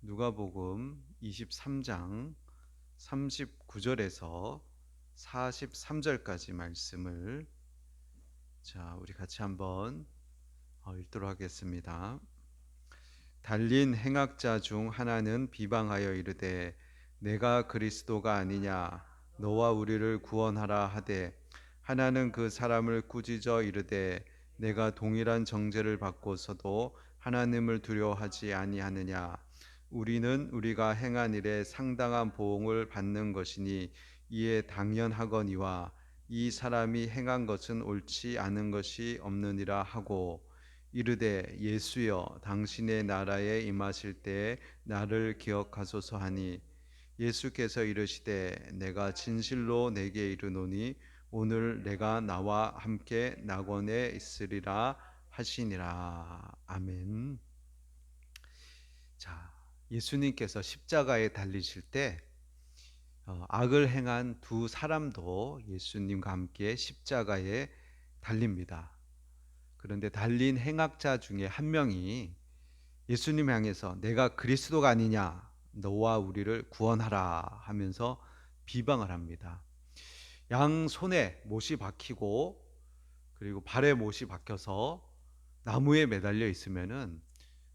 누가복음 23장 39절에서 43절까지 말씀을 우리 같이 한번 읽도록 하겠습니다. 달린 행악자 중 하나는 비방하여 이르되 내가 그리스도가 아니냐 너와 우리를 구원하라 하되 하나는 그 사람을 꾸짖어 이르되 내가 동일한 정죄를 받고서도 하나님을 두려워하지 아니하느냐 우리는 우리가 행한 일에 상당한 보응을 받는 것이니 이에 당연하거니와 이 사람이 행한 것은 옳지 않은 것이 없느니라 하고 이르되 예수여 당신의 나라에 임하실 때에 나를 기억하소서 하니 예수께서 이르시되 내가 진실로 내게 이르노니 오늘 내가 나와 함께 낙원에 있으리라 하시니라. 아멘. 예수님께서 십자가에 달리실 때 악을 행한 두 사람도 예수님과 함께 십자가에 달립니다. 그런데 달린 행악자 중에 한 명이 예수님 향해서 내가 그리스도가 아니냐 너와 우리를 구원하라 하면서 비방을 합니다. 양 손에 못이 박히고 그리고 발에 못이 박혀서 나무에 매달려 있으면은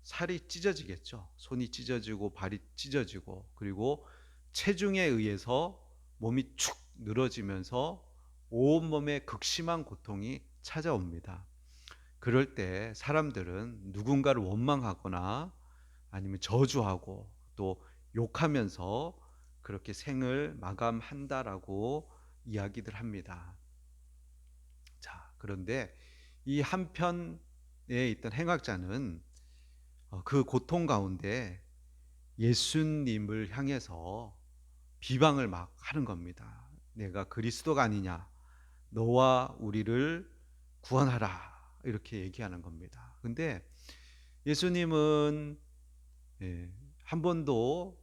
살이 찢어지겠죠. 손이 찢어지고 발이 찢어지고 그리고 체중에 의해서 몸이 축 늘어지면서 온몸에 극심한 고통이 찾아옵니다. 그럴 때 사람들은 누군가를 원망하거나 아니면 저주하고 또 욕하면서 그렇게 생을 마감한다라고 이야기들 합니다. 그런데 이 한편에 있던 행악자는 그 고통 가운데 예수님을 향해서 비방을 막 하는 겁니다. 내가 그리스도가 아니냐 너와 우리를 구원하라 이렇게 얘기하는 겁니다. 근데 예수님은 한 번도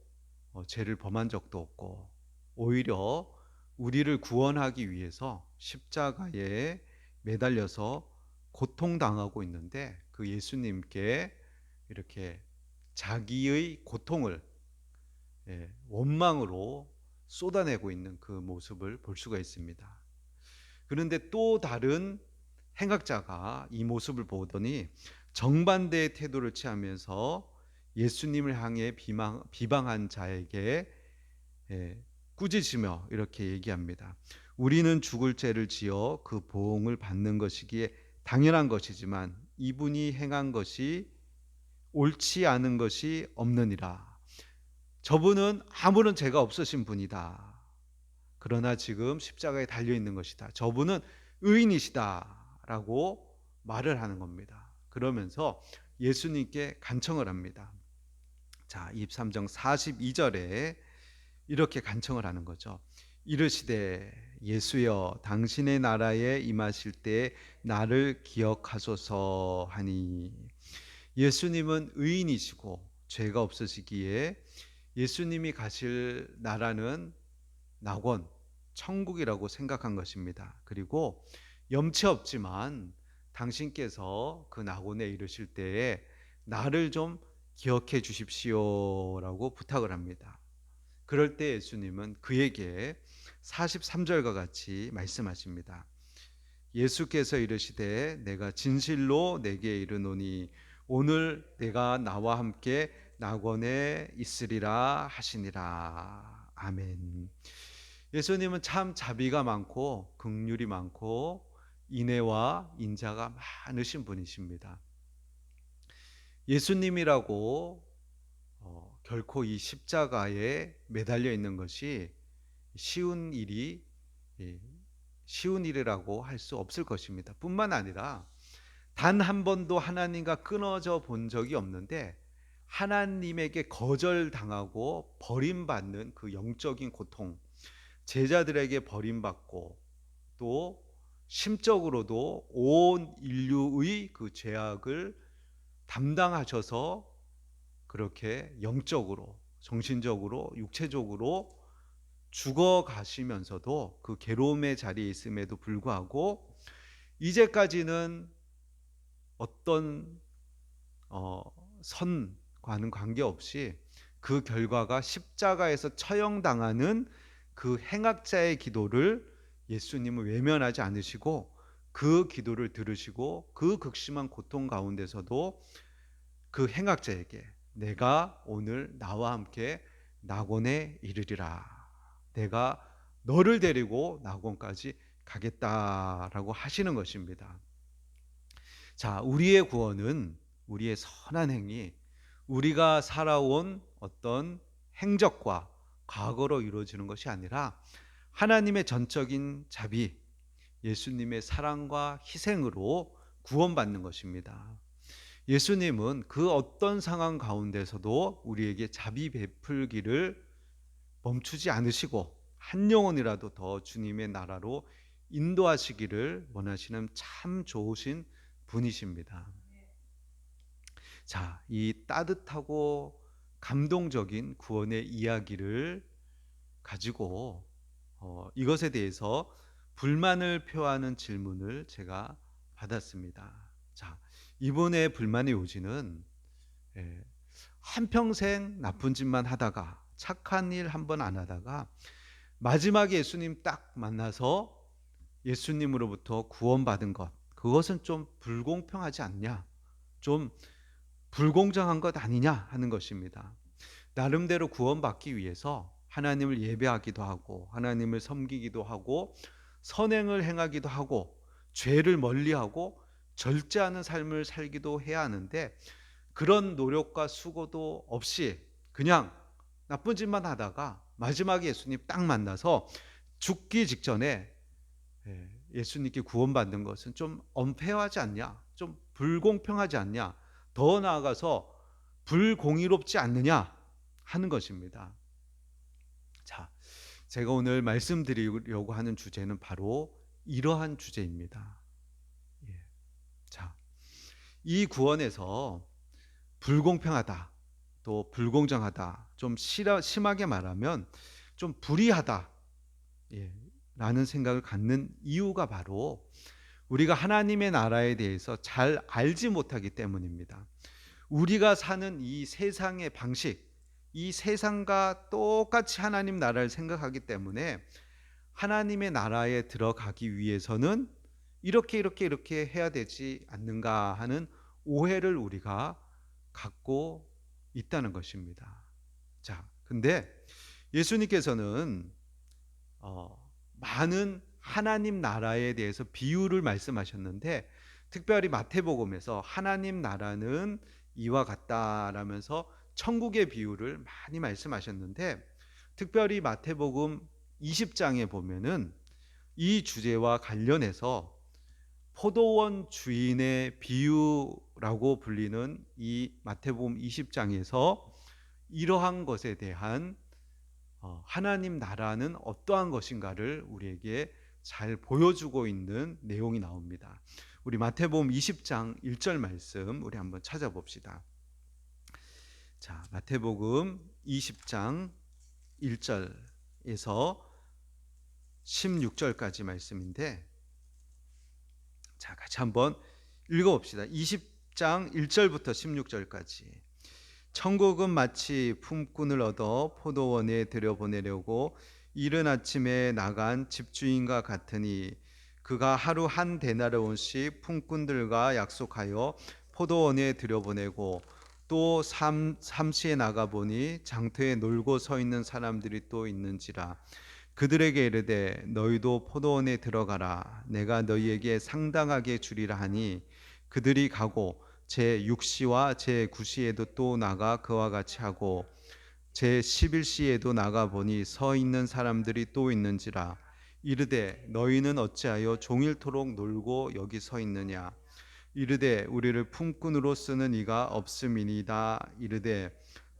죄를 범한 적도 없고 오히려 우리를 구원하기 위해서 십자가에 매달려서 고통당하고 있는데 그 예수님께 이렇게 자기의 고통을 원망으로 쏟아내고 있는 그 모습을 볼 수가 있습니다. 그런데 또 다른 행악자가 이 모습을 보더니 정반대의 태도를 취하면서 예수님을 향해 비방한 자에게 꾸짖으며 이렇게 얘기합니다. 우리는 죽을 죄를 지어 그 보응을 받는 것이기에 당연한 것이지만 이분이 행한 것이 옳지 않은 것이 없느니라. 저분은 아무런 죄가 없으신 분이다. 그러나 지금 십자가에 달려있는 것이다. 저분은 의인이시다 라고 말을 하는 겁니다. 그러면서 예수님께 간청을 합니다. 23장 42절에 이렇게 간청을 하는 거죠. 이르시되 예수여 당신의 나라에 임하실 때 나를 기억하소서 하니 예수님은 의인이시고 죄가 없으시기에 예수님이 가실 나라는 낙원, 천국이라고 생각한 것입니다. 그리고 염치 없지만 당신께서 그 낙원에 이르실 때에 나를 좀 기억해 주십시오라고 부탁을 합니다. 그럴 때 예수님은 그에게 43절과 같이 말씀하십니다. 예수께서 이르시되 내가 진실로 내게 이르노니 오늘 내가 나와 함께 낙원에 있으리라 하시니라. 아멘. 예수님은 참 자비가 많고 긍휼이 많고 인애와 인자가 많으신 분이십니다. 예수님이라고 결코 이 십자가에 매달려 있는 것이 쉬운 일이라고 할 수 없을 것입니다. 뿐만 아니라 단 한 번도 하나님과 끊어져 본 적이 없는데 하나님에게 거절당하고 버림받는 그 영적인 고통, 제자들에게 버림받고 또 심적으로도 온 인류의 그 죄악을 담당하셔서 그렇게 영적으로, 정신적으로, 육체적으로 죽어 가시면서도 그 괴로움의 자리에 있음에도 불구하고 이제까지는 어떤 선과는 관계없이 그 결과가 십자가에서 처형당하는 그 행악자의 기도를 예수님은 외면하지 않으시고 그 기도를 들으시고 그 극심한 고통 가운데서도 그 행악자에게 내가 오늘 나와 함께 낙원에 이르리라. 내가 너를 데리고 낙원까지 가겠다라고 하시는 것입니다. 자, 우리의 구원은 우리의 선한 행위, 우리가 살아온 어떤 행적과 과거로 이루어지는 것이 아니라 하나님의 전적인 자비, 예수님의 사랑과 희생으로 구원받는 것입니다. 예수님은 그 어떤 상황 가운데서도 우리에게 자비 베풀기를 멈추지 않으시고 한 영혼이라도 더 주님의 나라로 인도하시기를 원하시는 참 좋으신 분이십니다. 자, 이 따뜻하고 감동적인 구원의 이야기를 가지고 이것에 대해서 불만을 표하는 질문을 제가 받았습니다. 자, 이분의 불만의 요지는 한평생 나쁜 짓만 하다가 착한 일 한 번 안 하다가 마지막에 예수님 딱 만나서 예수님으로부터 구원받은 것, 그것은 좀 불공평하지 않냐, 좀 불공정한 것 아니냐 하는 것입니다. 나름대로 구원받기 위해서 하나님을 예배하기도 하고 하나님을 섬기기도 하고 선행을 행하기도 하고 죄를 멀리하고 절제하는 삶을 살기도 해야 하는데, 그런 노력과 수고도 없이 그냥 나쁜 짓만 하다가 마지막에 예수님 딱 만나서 죽기 직전에 예수님께 구원받는 것은 좀 언페어하지 않냐, 좀 불공평하지 않냐, 더 나아가서 불공의롭지 않느냐 하는 것입니다. 자, 제가 오늘 말씀드리려고 하는 주제는 바로 이러한 주제입니다. 자, 이 구원에서 불공평하다, 또 불공정하다, 좀 심하게 말하면 좀 불의하다 라는 생각을 갖는 이유가 바로 우리가 하나님의 나라에 대해서 잘 알지 못하기 때문입니다. 우리가 사는 이 세상의 방식, 이 세상과 똑같이 하나님 나라를 생각하기 때문에 하나님의 나라에 들어가기 위해서는 이렇게 해야 되지 않는가 하는 오해를 우리가 갖고 있다는 것입니다. 자, 근데 예수님께서는 많은 하나님 나라에 대해서 비유를 말씀하셨는데, 특별히 마태복음에서 하나님 나라는 이와 같다라면서 천국의 비유를 많이 말씀하셨는데, 특별히 마태복음 20장에 보면은 이 주제와 관련해서 포도원 주인의 비유라고 불리는 이 마태복음 20장에서 이러한 것에 대한 하나님 나라는 어떠한 것인가를 우리에게 잘 보여주고 있는 내용이 나옵니다. 우리 마태복음 20장 1절 말씀 우리 한번 찾아봅시다. 자, 마태복음 20장 1절에서 16절까지 말씀인데, 자, 같이 한번 읽어봅시다. 20장 1절부터 16절까지. 천국은 마치 품꾼을 얻어 포도원에 들여보내려고 이른 아침에 나간 집주인과 같으니, 그가 하루 한 데나리온씩 품꾼들과 약속하여 포도원에 들여보내고 또 삼시에 나가보니 장터에 놀고 서 있는 사람들이 또 있는지라. 그들에게 이르되 너희도 포도원에 들어가라. 내가 너희에게 상당하게 주리라 하니, 그들이 가고 제6시와 제9시에도 또 나가 그와 같이 하고 제11시에도 나가 보니 서 있는 사람들이 또 있는지라. 이르되 너희는 어찌하여 종일토록 놀고 여기 서 있느냐. 이르되 우리를 품꾼으로 쓰는 이가 없음이니이다. 이르되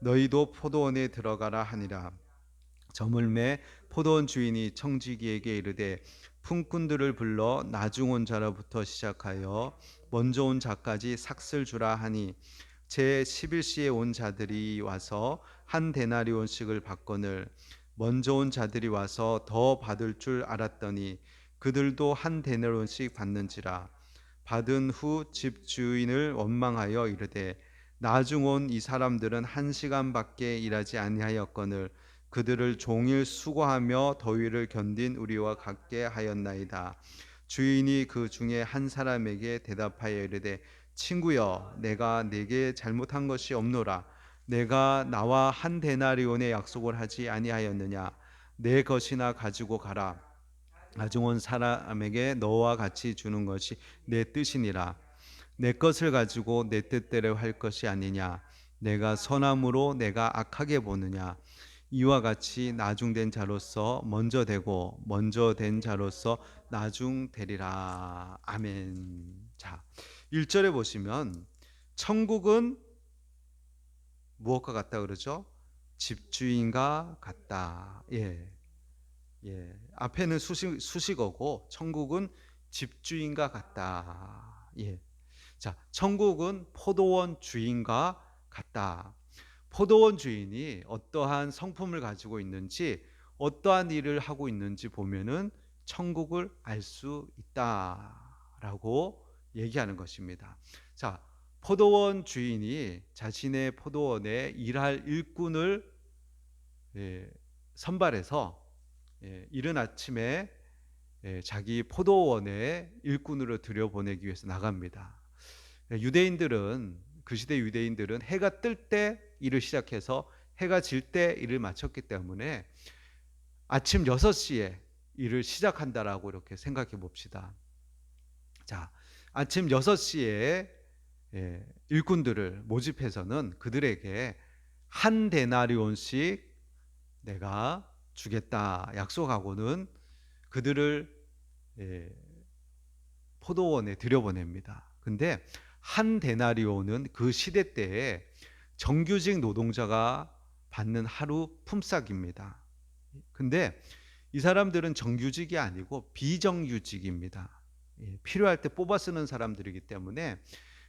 너희도 포도원에 들어가라 하니라. 저물매 포도원 주인이 청지기에게 이르되 품꾼들을 불러 나중 온 자로부터 시작하여 먼저 온 자까지 삭슬 주라 하니, 제 11시에 온 자들이 와서 한 데나리온씩을 받거늘 먼저 온 자들이 와서 더 받을 줄 알았더니 그들도 한 데나리온씩 받는지라. 받은 후 집주인을 원망하여 이르되 나중 온 이 사람들은 1시간밖에 일하지 아니하였거늘 그들을 종일 수고하며 더위를 견딘 우리와 같게 하였나이다. 주인이 그 중에 한 사람에게 대답하여 이르되 친구여 내가 네게 잘못한 것이 없노라. 내가 나와 한 데나리온의 약속을 하지 아니하였느냐. 내 것이나 가지고 가라. 나중 온 사람에게 너와 같이 주는 것이 내 뜻이니라. 내 것을 가지고 내 뜻대로 할 것이 아니냐. 내가 선함으로 내가 악하게 보느냐. 이와 같이 나중된 자로서 먼저 되고 먼저 된 자로서 나중되리라. 아멘. 자, 1절에 보시면 천국은 무엇과 같다 그러죠? 집주인과 같다. 예. 예. 앞에는 수식어고 천국은 집주인과 같다. 예. 자, 천국은 포도원 주인과 같다. 포도원 주인이 어떠한 성품을 가지고 있는지, 어떠한 일을 하고 있는지 보면은 천국을 알 수 있다라고 얘기하는 것입니다. 자, 포도원 주인이 자신의 포도원에 일할 일꾼을 선발해서 이른 아침에 자기 포도원에 일꾼으로 들여보내기 위해서 나갑니다. 유대인들은 그 시대 유대인들은 해가 뜰 때 일을 시작해서 해가 질 때 일을 마쳤기 때문에 아침 6시에 일을 시작한다라고 이렇게 생각해 봅시다. 자, 아침 6시에 일꾼들을 모집해서는 그들에게 한 데나리온씩 내가 주겠다 약속하고는 그들을 포도원에 들여보냅니다. 근데 한 데나리온은 그 시대 때에 정규직 노동자가 받는 하루 품삯입니다. 근데 이 사람들은 정규직이 아니고 비정규직입니다. 필요할 때 뽑아 쓰는 사람들이기 때문에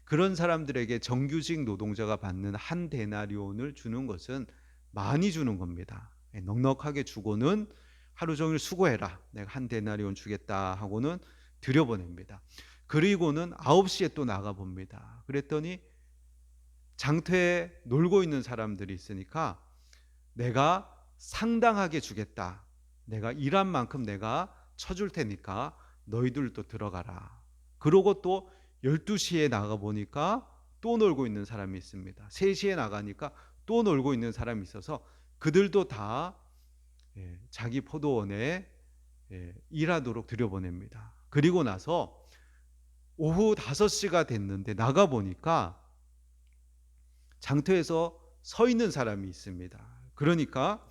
그런 사람들에게 정규직 노동자가 받는 한 데나리온을 주는 것은 많이 주는 겁니다. 넉넉하게 주고는 하루 종일 수고해라. 내가 한 데나리온 주겠다 하고는 들여보냅니다. 그리고는 9시에 또 나가봅니다. 그랬더니 장터에 놀고 있는 사람들이 있으니까 내가 상당하게 주겠다. 내가 일한 만큼 내가 쳐줄 테니까 너희들도 들어가라. 그러고 또 12시에 나가보니까 또 놀고 있는 사람이 있습니다. 3시에 나가니까 또 놀고 있는 사람이 있어서 그들도 다 자기 포도원에 일하도록 들여보냅니다. 그리고 나서 오후 5시가 됐는데 나가보니까 장터에서 서 있는 사람이 있습니다. 그러니까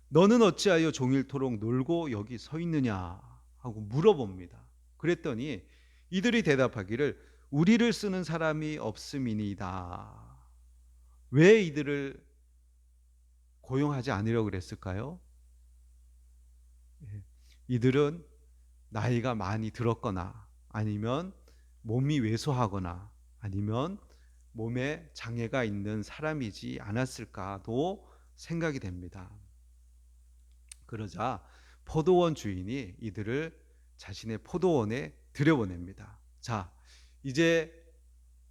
너는 어찌하여 종일토록 놀고 여기 서 있느냐 하고 물어봅니다. 그랬더니 이들이 대답하기를 우리를 쓰는 사람이 없음이니이다. 왜 이들을 고용하지 않으려고 그랬을까요? 이들은 나이가 많이 들었거나 아니면 몸이 왜소하거나 아니면 몸에 장애가 있는 사람이지 않았을까도 생각이 됩니다. 그러자 포도원 주인이 이들을 자신의 포도원에 들여보냅니다. 자, 이제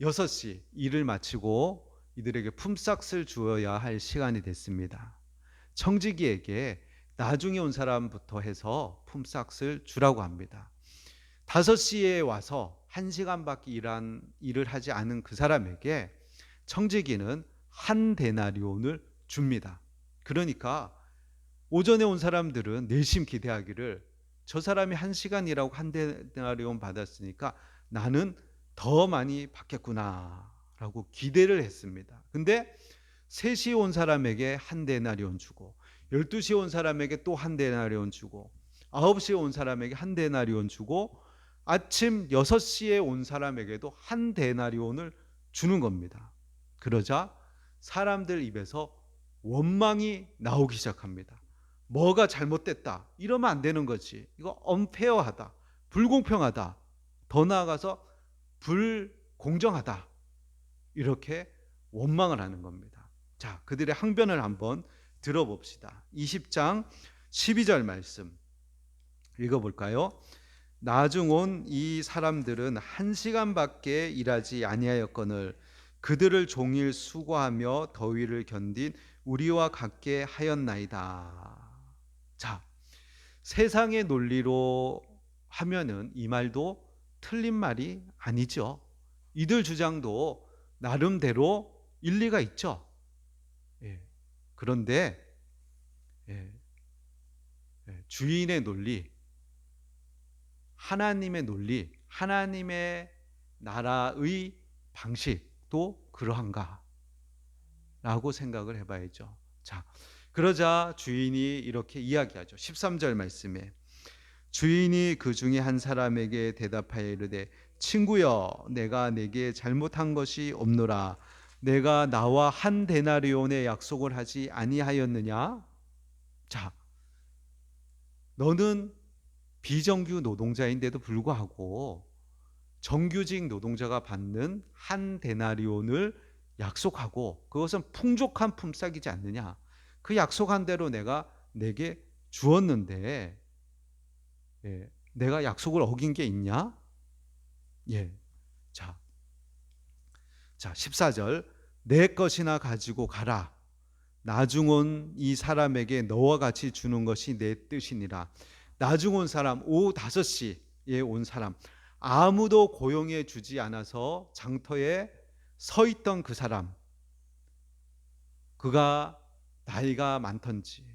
6시 일을 마치고 이들에게 품삯을 주어야 할 시간이 됐습니다. 청지기에게 나중에 온 사람부터 해서 품삯을 주라고 합니다. 5시에 와서 1시간밖에 일을 하지 않은 그 사람에게 청지기는 한 데나리온을 줍니다. 그러니까 오전에 온 사람들은 내심 기대하기를 저 사람이 1시간 일하고 한 데나리온 받았으니까 나는 더 많이 받겠구나 라고 기대를 했습니다. 근데 3시에 온 사람에게 한 데나리온 주고 12시에 온 사람에게 또 한 데나리온 주고 9시에 온 사람에게 한 데나리온 주고 아침 6시에 온 사람에게도 한 데나리온을 주는 겁니다. 그러자 사람들 입에서 원망이 나오기 시작합니다. 뭐가 잘못됐다. 이러면 안 되는 거지. 이거 언페어하다. 불공평하다. 더 나아가서 불공정하다. 이렇게 원망을 하는 겁니다. 자, 그들의 항변을 한번 들어봅시다. 20장 12절 말씀 읽어볼까요? 나중 온 이 사람들은 1시간밖에 일하지 아니하였거늘 그들을 종일 수고하며 더위를 견딘 우리와 같게 하였나이다. 자, 세상의 논리로 하면은 이 말도 틀린 말이 아니죠. 이들 주장도 나름대로 일리가 있죠. 예. 그런데 예, 주인의 논리, 하나님의 논리, 하나님의 나라의 방식도 그러한가? 라고 생각을 해봐야죠. 자, 그러자 주인이 이렇게 이야기하죠. 13절 말씀에 주인이 그 중에 한 사람에게 대답하여 이르되 친구여 내가 내게 잘못한 것이 없노라. 내가 나와 한 데나리온의 약속을 하지 아니하였느냐? 자, 너는 비정규 노동자인데도 불구하고 정규직 노동자가 받는 한 데나리온을 약속하고 그것은 풍족한 품삯이지 않느냐. 그 약속한 대로 내가 내게 주었는데 내가 약속을 어긴 게 있냐? 예. 자, 14절 내 것이나 가지고 가라. 나중 온 이 사람에게 너와 같이 주는 것이 내 뜻이니라. 나중 온 사람 오후 5시에 온 사람 아무도 고용해 주지 않아서 장터에 서 있던 그 사람 그가 나이가 많던지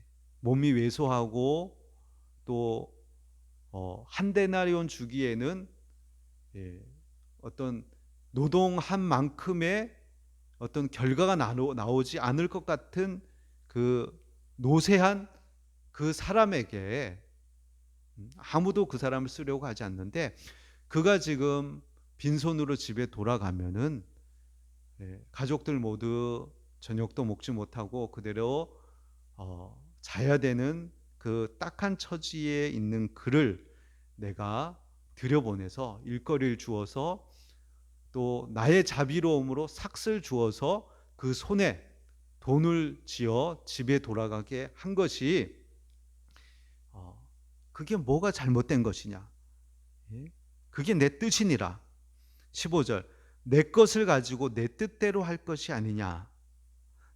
몸이 왜소하고 또 한 데나리온 주기에는 어떤 노동한 만큼의 어떤 결과가 나오지 않을 것 같은 그 노쇠한 그 사람에게 아무도 그 사람을 쓰려고 하지 않는데 그가 지금 빈손으로 집에 돌아가면은 가족들 모두 저녁도 먹지 못하고 그대로 자야 되는 그 딱한 처지에 있는 그를 내가 들여보내서 일거리를 주어서 또 나의 자비로움으로 삭슬 주어서 그 손에 돈을 쥐어 집에 돌아가게 한 것이 그게 뭐가 잘못된 것이냐? 그게 내 뜻이니라. 15절 내 것을 가지고 내 뜻대로 할 것이 아니냐?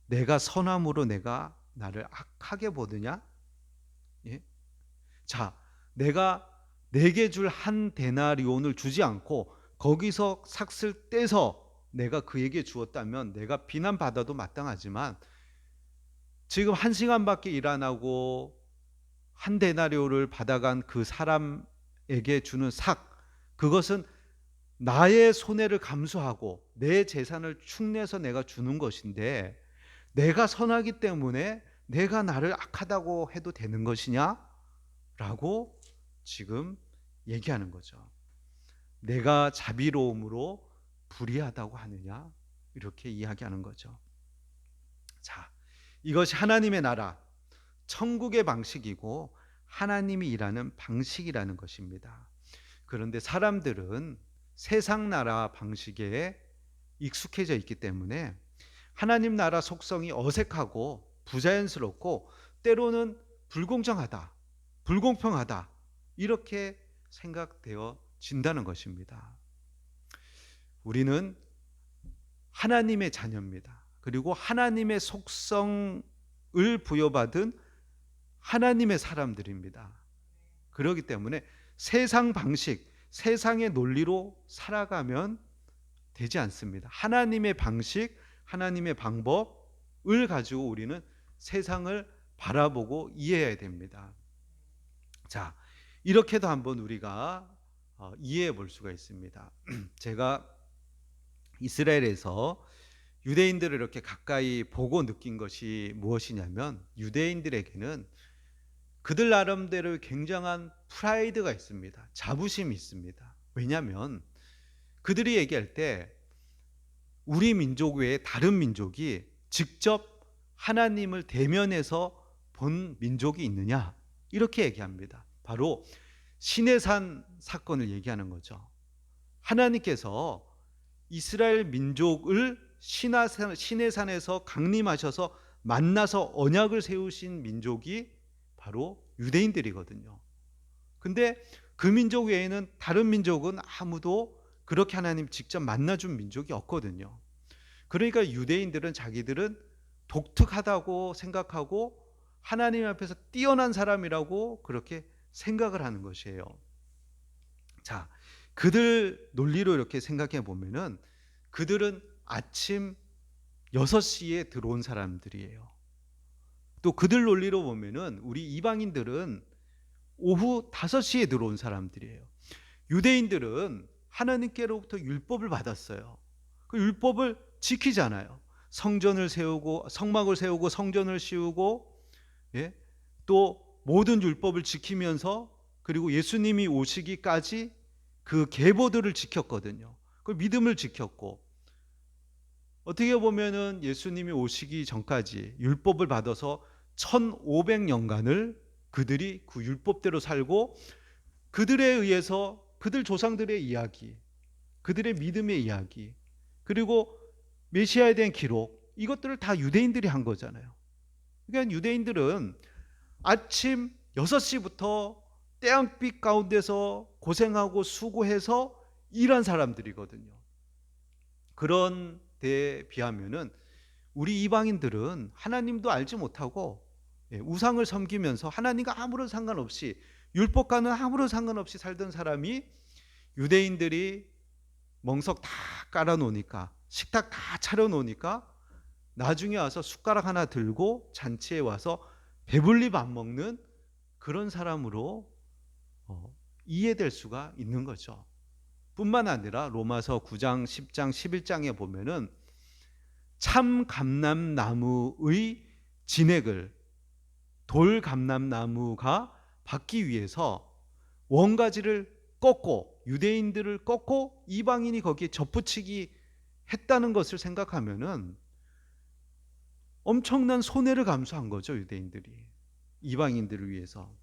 내가 선함으로 내가 나를 악하게 보느냐? 예? 자, 내가 내게 줄 한 데나리온을 주지 않고 거기서 삭슬 떼서 내가 그에게 주었다면 내가 비난받아도 마땅하지만 지금 1시간밖에 일 안 하고 한 데나리온을 받아간 그 사람에게 주는 그것은 나의 손해를 감수하고 내 재산을 축내서 내가 주는 것인데 내가 선하기 때문에 내가 나를 악하다고 해도 되는 것이냐? 라고 지금 얘기하는 거죠. 내가 자비로움으로 불의하다고 하느냐? 이렇게 이야기하는 거죠. 자, 이것이 하나님의 나라, 천국의 방식이고 하나님이 일하는 방식이라는 것입니다. 그런데 사람들은 세상 나라 방식에 익숙해져 있기 때문에 하나님 나라 속성이 어색하고 부자연스럽고 때로는 불공정하다, 불공평하다 이렇게 생각되어진다는 것입니다. 우리는 하나님의 자녀입니다. 그리고 하나님의 속성을 부여받은 하나님의 사람들입니다. 그렇기 때문에 세상 방식, 세상의 논리로 살아가면 되지 않습니다. 하나님의 방식, 하나님의 방법을 가지고 우리는 세상을 바라보고 이해해야 됩니다. 자, 이렇게도 한번 우리가 이해해 볼 수가 있습니다. 제가 이스라엘에서 유대인들을 이렇게 가까이 보고 느낀 것이 무엇이냐면 유대인들에게는 그들 나름대로 굉장한 프라이드가 있습니다. 자부심이 있습니다. 왜냐하면 그들이 얘기할 때 우리 민족 외에 다른 민족이 직접 하나님을 대면해서 본 민족이 있느냐 이렇게 얘기합니다. 바로 시내산 사건을 얘기하는 거죠. 하나님께서 이스라엘 민족을 시내산에서 강림하셔서 만나서 언약을 세우신 민족이 바로 유대인들이거든요. 근데 그 민족 외에는 다른 민족은 아무도 그렇게 하나님 직접 만나준 민족이 없거든요. 그러니까 유대인들은 자기들은 독특하다고 생각하고 하나님 앞에서 뛰어난 사람이라고 그렇게 생각을 하는 것이에요. 자, 그들 논리로 이렇게 생각해 보면은 그들은 아침 6시에 들어온 사람들이에요. 또 그들 논리로 보면은 우리 이방인들은 오후 5시에 들어온 사람들이에요. 유대인들은 하나님께로부터 율법을 받았어요. 그 율법을 지키잖아요. 성전을 세우고 성막을 세우고 성전을 씌우고, 예? 또 모든 율법을 지키면서 그리고 예수님이 오시기까지 그 계보들을 지켰거든요. 그 믿음을 지켰고, 어떻게 보면은 예수님이 오시기 전까지 율법을 받아서 1500년간을 그들이 그 율법대로 살고, 그들에 의해서 그들 조상들의 이야기, 그들의 믿음의 이야기, 그리고 메시아에 대한 기록, 이것들을 다 유대인들이 한 거잖아요. 그러니까 유대인들은 아침 6시부터 태양빛 가운데서 고생하고 수고해서 일한 사람들이거든요. 그런 데에 비하면은 우리 이방인들은 하나님도 알지 못하고 우상을 섬기면서 하나님과 아무런 상관없이, 율법과는 아무런 상관없이 살던 사람이, 유대인들이 멍석 다 깔아놓으니까, 식탁 다 차려놓으니까 나중에 와서 숟가락 하나 들고 잔치에 와서 배불리 밥 먹는 그런 사람으로 이해될 수가 있는 거죠. 뿐만 아니라 로마서 9장, 10장, 11장에 보면은 참 감람나무의 진액을 돌 감람나무가 받기 위해서 원가지를 꺾고, 유대인들을 꺾고 이방인이 거기에 접붙이기 했다는 것을 생각하면은 엄청난 손해를 감수한 거죠, 유대인들이 이방인들을 위해서.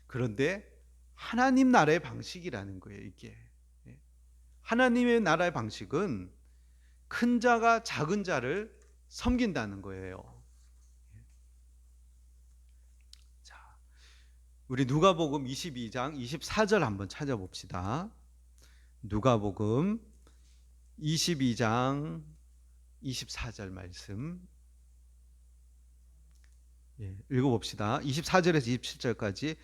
그런데 하나님 나라의 방식이라는 거예요, 이게. 하나님의 나라의 방식은 큰 자가 작은 자를 섬긴다는 거예요. 자, 우리 누가복음 22장 24절 한번 찾아봅시다. 누가복음 22장 24절 말씀 읽어봅시다. 24절에서 27절까지.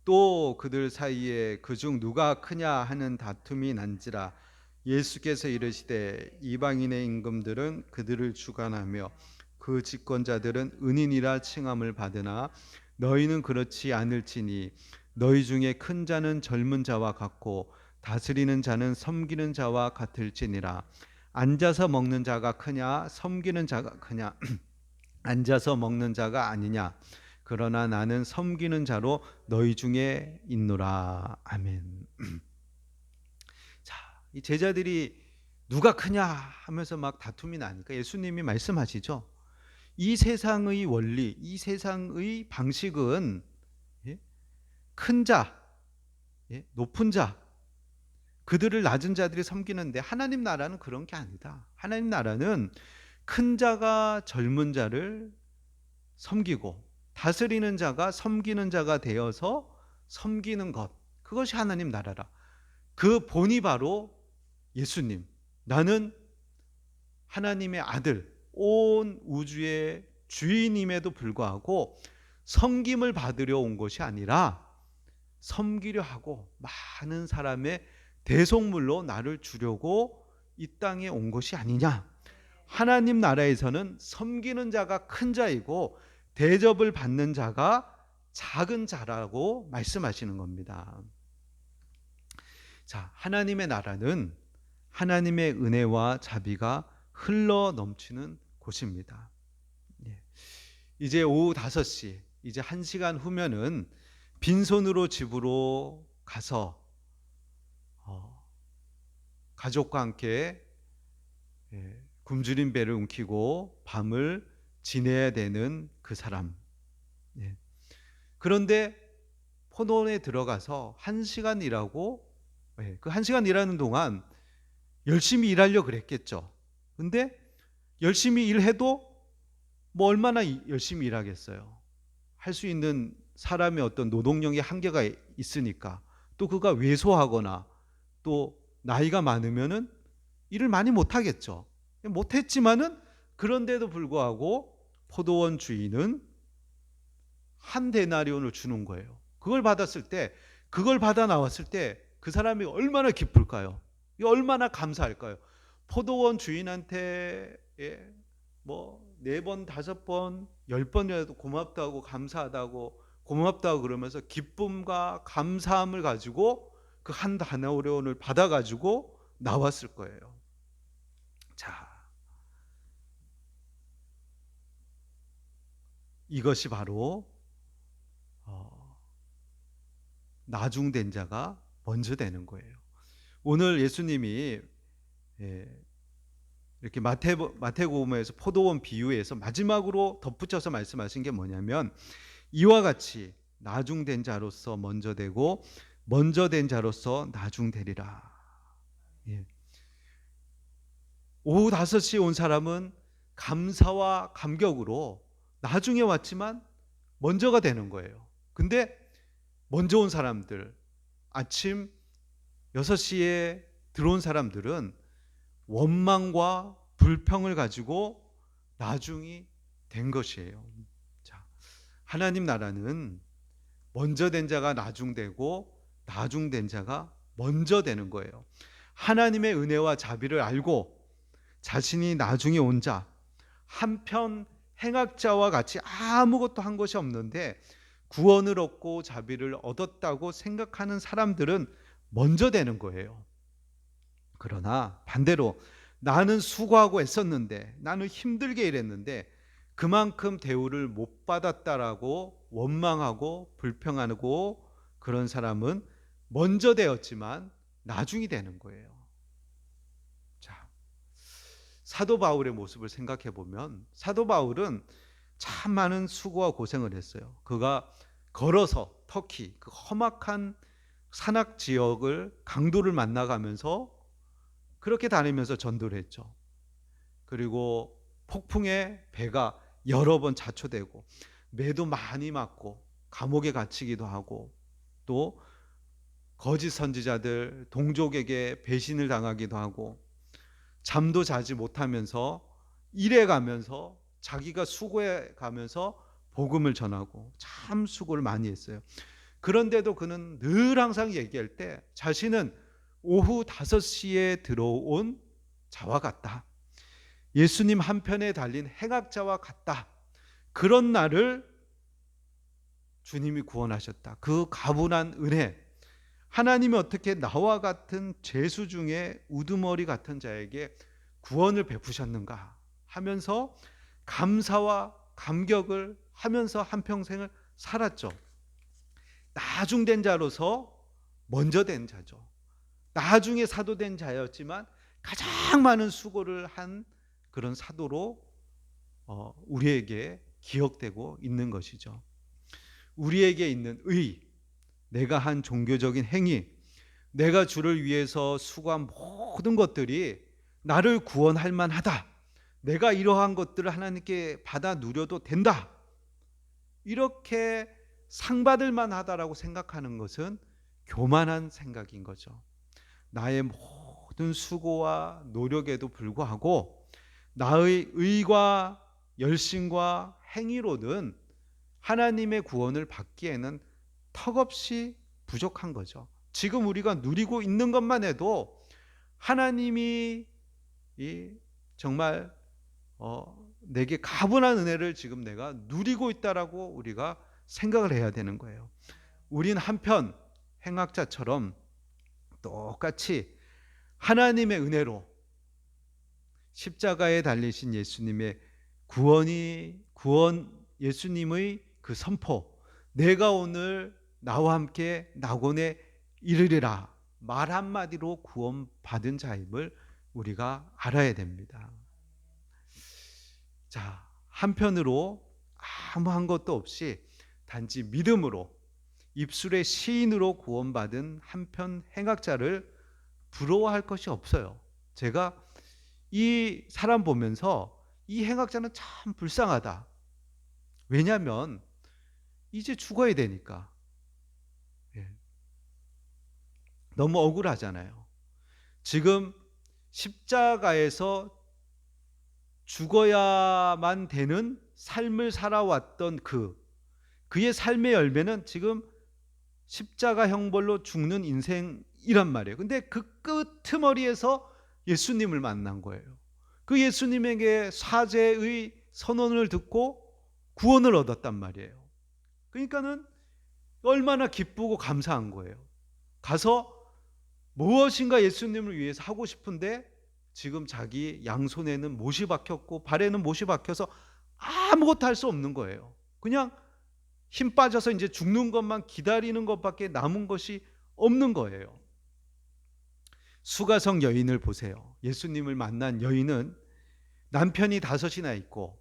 또 그들 사이에 그중 누가 크냐 하는 다툼이 난지라 예수께서 이르시되 이방인의 임금들은 그들을 주관하며 그 집권자들은 은인이라 칭함을 받으나 너희는 그렇지 않을지니 너희 중에 큰 자는 젊은 자와 같고 다스리는 자는 섬기는 자와 같을지니라. 앉아서 먹는 자가 크냐 섬기는 자가 크냐 앉아서 먹는 자가 아니냐. 그러나 나는 섬기는 자로 너희 중에 있노라. 아멘. 자, 이 제자들이 누가 크냐 하면서 막 다툼이 나니까 예수님이 말씀하시죠. 이 세상의 원리, 이 세상의 방식은 큰 자, 높은 자, 그들을 낮은 자들이 섬기는데 하나님 나라는 그런 게 아니다. 하나님 나라는 큰 자가 젊은 자를 섬기고 다스리는 자가 섬기는 자가 되어서 섬기는 것, 그것이 하나님 나라라. 그 본이 바로 예수님, 나는 하나님의 아들, 온 우주의 주인임에도 불구하고 섬김을 받으려 온 것이 아니라 섬기려 하고 많은 사람의 대속물로 나를 주려고 이 땅에 온 것이 아니냐. 하나님 나라에서는 섬기는 자가 큰 자이고 대접을 받는 자가 작은 자라고 말씀하시는 겁니다. 자, 하나님의 나라는 하나님의 은혜와 자비가 흘러 넘치는 곳입니다. 이제 오후 5시, 이제 1시간 후면은 빈손으로 집으로 가서 가족과 함께 굶주린 배를 움키고 밤을 지내야 되는 그 사람. 그런데 포도원에 들어가서 1시간 일하고, 그 1시간 일하는 동안 열심히 일하려고 그랬겠죠. 근데 열심히 일해도 뭐 얼마나 열심히 일하겠어요. 할 수 있는 사람의 어떤 노동력의 한계가 있으니까. 또 그가 왜소하거나 또 나이가 많으면은 일을 많이 못 하겠죠. 못했지만은 그런데도 불구하고 포도원 주인은 한 데나리온을 주는 거예요. 그걸 받았을 때, 그걸 받아 나왔을 때 그 사람이 얼마나 기쁠까요? 얼마나 감사할까요? 포도원 주인한테 뭐 4번, 5번, 10번이라도 고맙다고, 감사하다고, 고맙다고 그러면서 기쁨과 감사함을 가지고 그 한 데나리온을 받아 가지고 나왔을 거예요. 자, 이것이 바로 나중된 자가 먼저 되는 거예요. 오늘 예수님이 이렇게 마태복음에서 포도원 비유에서 마지막으로 덧붙여서 말씀하신 게 뭐냐면, 이와 같이 나중된 자로서 먼저 되고 먼저 된 자로서 나중되리라. 예. 오후 5시에 온 사람은 감사와 감격으로 나중에 왔지만 먼저가 되는 거예요. 근데 먼저 온 사람들, 아침 6시에 들어온 사람들은 원망과 불평을 가지고 나중이 된 것이에요. 자, 하나님 나라는 먼저 된 자가 나중되고 나중된 자가 먼저 되는 거예요. 하나님의 은혜와 자비를 알고 자신이 나중에 온 자, 한편 행악자와 같이 아무것도 한 것이 없는데 구원을 얻고 자비를 얻었다고 생각하는 사람들은 먼저 되는 거예요. 그러나 반대로 나는 수고하고 애썼는데, 나는 힘들게 일했는데 그만큼 대우를 못 받았다라고 원망하고 불평하고 그런 사람은 먼저 되었지만 나중이 되는 거예요. 자, 사도 바울의 모습을 생각해 보면 사도 바울은 참 많은 수고와 고생을 했어요. 그가 걸어서 터키 그 험악한 산악 지역을 강도를 만나가면서 그렇게 다니면서 전도를 했죠. 그리고 폭풍에 배가 여러 번 자초되고 매도 많이 맞고 감옥에 갇히기도 하고, 또 거짓 선지자들 동족에게 배신을 당하기도 하고, 잠도 자지 못하면서 일해 가면서 자기가 수고해 가면서 복음을 전하고 참 수고를 많이 했어요. 그런데도 그는 늘 항상 얘기할 때 자신은 오후 5시에 들어온 자와 같다. 예수님 한편에 달린 행악자와 같다. 그런 나를 주님이 구원하셨다. 그 가분한 은혜, 하나님이 어떻게 나와 같은 죄수 중에 우두머리 같은 자에게 구원을 베푸셨는가 하면서 감사와 감격을 하면서 한평생을 살았죠. 나중된 자로서 먼저 된 자죠. 나중에 사도된 자였지만 가장 많은 수고를 한 그런 사도로 우리에게 기억되고 있는 것이죠. 우리에게 있는 의, 내가 한 종교적인 행위, 내가 주를 위해서 수고한 모든 것들이 나를 구원할 만하다. 내가 이러한 것들을 하나님께 받아 누려도 된다. 이렇게 상받을 만하다라고 생각하는 것은 교만한 생각인 거죠. 나의 모든 수고와 노력에도 불구하고 나의 의와 열심과 행위로는 하나님의 구원을 받기에는 턱없이 부족한 거죠. 지금 우리가 누리고 있는 것만 해도 하나님이 정말 내게 가분한 은혜를 지금 내가 누리고 있다라고 우리가 생각을 해야 되는 거예요. 우린 한편 행악자처럼 똑같이 하나님의 은혜로 십자가에 달리신 예수님의 구원, 예수님의 그 선포, 내가 오늘 나와 함께 낙원에 이르리라 말 한마디로 구원받은 자임을 우리가 알아야 됩니다. 자, 한편으로 아무한 것도 없이 단지 믿음으로 입술의 시인으로 구원받은 한편 행악자를 부러워할 것이 없어요. 제가 이 사람 보면서 이 행악자는 참 불쌍하다. 왜냐하면 이제 죽어야 되니까. 너무 억울하잖아요. 지금 십자가에서 죽어야만 되는 삶을 살아왔던 그의 삶의 열매는 지금 십자가 형벌로 죽는 인생이란 말이에요. 근데 그 끄트머리에서 예수님을 만난 거예요. 그 예수님에게 사죄의 선언을 듣고 구원을 얻었단 말이에요. 그러니까는 얼마나 기쁘고 감사한 거예요. 가서 무엇인가 예수님을 위해서 하고 싶은데 지금 자기 양손에는 못이 박혔고 발에는 못이 박혀서 아무것도 할 수 없는 거예요. 그냥 힘 빠져서 이제 죽는 것만 기다리는 것밖에 남은 것이 없는 거예요. 수가성 여인을 보세요. 예수님을 만난 여인은 남편이 5이나 있고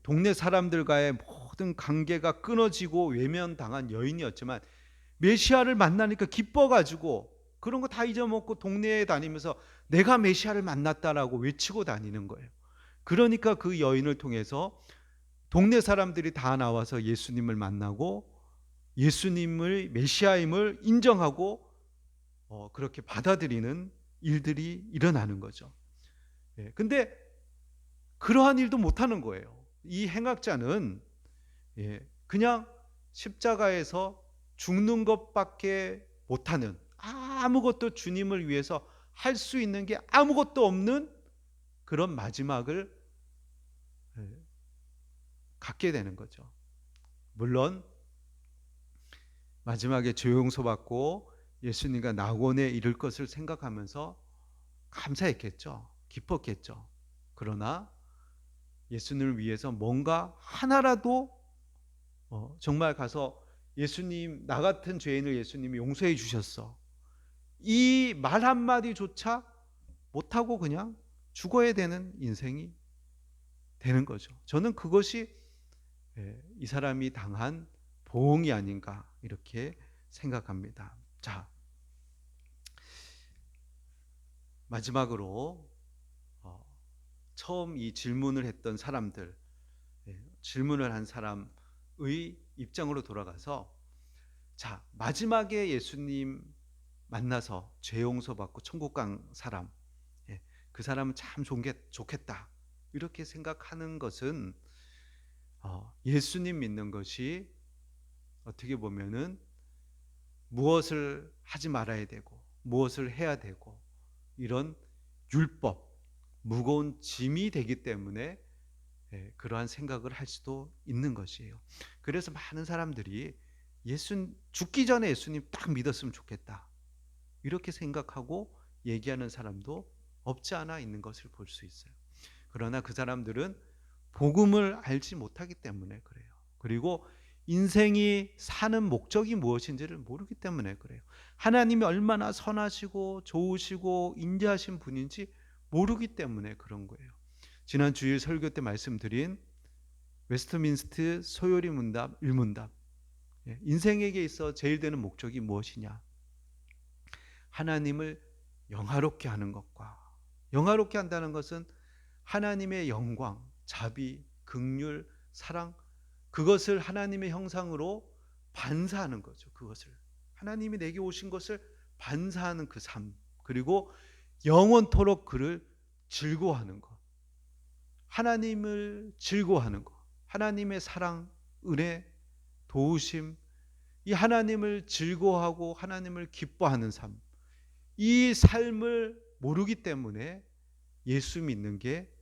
동네 사람들과의 모든 관계가 끊어지고 외면당한 여인이었지만 메시아를 만나니까 기뻐가지고 그런 거 다 잊어먹고 동네에 다니면서 내가 메시아를 만났다라고 외치고 다니는 거예요. 그러니까 그 여인을 통해서 동네 사람들이 다 나와서 예수님을 만나고 예수님을 메시아임을 인정하고 그렇게 받아들이는 일들이 일어나는 거죠. 근데 그러한 일도 못하는 거예요. 이 행악자는 그냥 십자가에서 죽는 것밖에 못하는, 아무것도 주님을 위해서 할 수 있는 게 아무것도 없는 그런 마지막을 갖게 되는 거죠. 물론 마지막에 죄 용서받고 예수님과 낙원에 이를 것을 생각하면서 감사했겠죠. 기뻤겠죠. 그러나 예수님을 위해서 뭔가 하나라도 정말 가서 예수님, 나 같은 죄인을 예수님이 용서해 주셨어, 이 말 한마디조차 못하고 그냥 죽어야 되는 인생이 되는 거죠. 저는 그것이 이 사람이 당한 보응이 아닌가 이렇게 생각합니다. 자, 마지막으로 처음 이 질문을 했던 사람들, 질문을 한 사람의 입장으로 돌아가서, 자, 마지막에 예수님 만나서 죄 용서받고 천국 간 사람, 그 사람은 참 좋겠다 이렇게 생각하는 것은 예수님 믿는 것이 어떻게 보면은 무엇을 하지 말아야 되고 무엇을 해야 되고 이런 율법, 무거운 짐이 되기 때문에 그러한 생각을 할 수도 있는 것이에요. 그래서 많은 사람들이 죽기 전에 예수님 딱 믿었으면 좋겠다 이렇게 생각하고 얘기하는 사람도 없지 않아 있는 것을 볼 수 있어요. 그러나 그 사람들은 복음을 알지 못하기 때문에 그래요. 그리고 인생이 사는 목적이 무엇인지를 모르기 때문에 그래요. 하나님이 얼마나 선하시고 좋으시고 인자하신 분인지 모르기 때문에 그런 거예요. 지난 주일 설교 때 말씀드린 웨스트민스트 소요리 문답 1문답, 인생에게 있어 제일 되는 목적이 무엇이냐? 하나님을 영화롭게 하는 것과, 영화롭게 한다는 것은 하나님의 영광, 자비, 긍휼, 사랑, 그것을 하나님의 형상으로 반사하는 거죠. 그것을 하나님이 내게 오신 것을 반사하는 그 삶, 그리고 영원토록 그를 즐거워하는 것, 하나님을 즐거워하는 것, 하나님의 사랑, 은혜, 도우심, 이 하나님을 즐거워하고 하나님을 기뻐하는 삶, 이 삶을 모르기 때문에 예수 믿는 게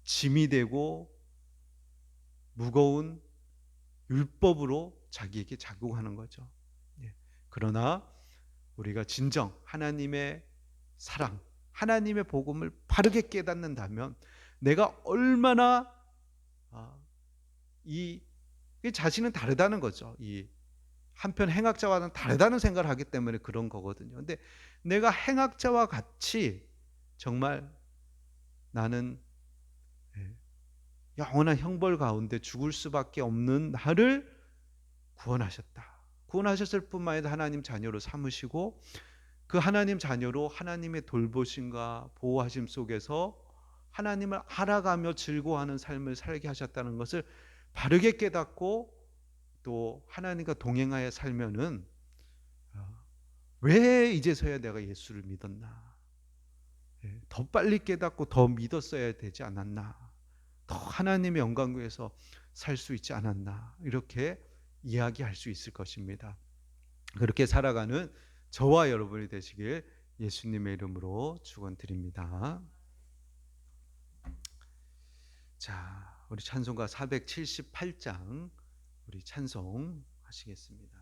짐이 되고 무거운 율법으로 자기에게 작용하는 거죠. 그러나 우리가 진정 하나님의 사랑, 하나님의 복음을 바르게 깨닫는다면 내가 얼마나 이 자신은 다르다는 거죠. 이 한편 행악자와는 다르다는 생각을 하기 때문에 그런 거거든요. 근데 내가 행악자와 같이 정말 나는 영원한 형벌 가운데 죽을 수밖에 없는 나를 구원하셨다. 구원하셨을 뿐만 아니라 하나님 자녀로 삼으시고 그 하나님 자녀로 하나님의 돌보심과 보호하심 속에서 하나님을 알아가며 즐거워하는 삶을 살게 하셨다는 것을 바르게 깨닫고 또 하나님과 동행하여 살면은 왜 이제서야 내가 예수를 믿었나? 더 빨리 깨닫고 더 믿었어야 되지 않았나. 더 하나님의 영광 위해서 살 수 있지 않았나. 이렇게 이야기할 수 있을 것입니다. 그렇게 살아가는 저와 여러분이 되시길 예수님의 이름으로 축원드립니다. 자, 우리 찬송가 478장 우리 찬송하시겠습니다.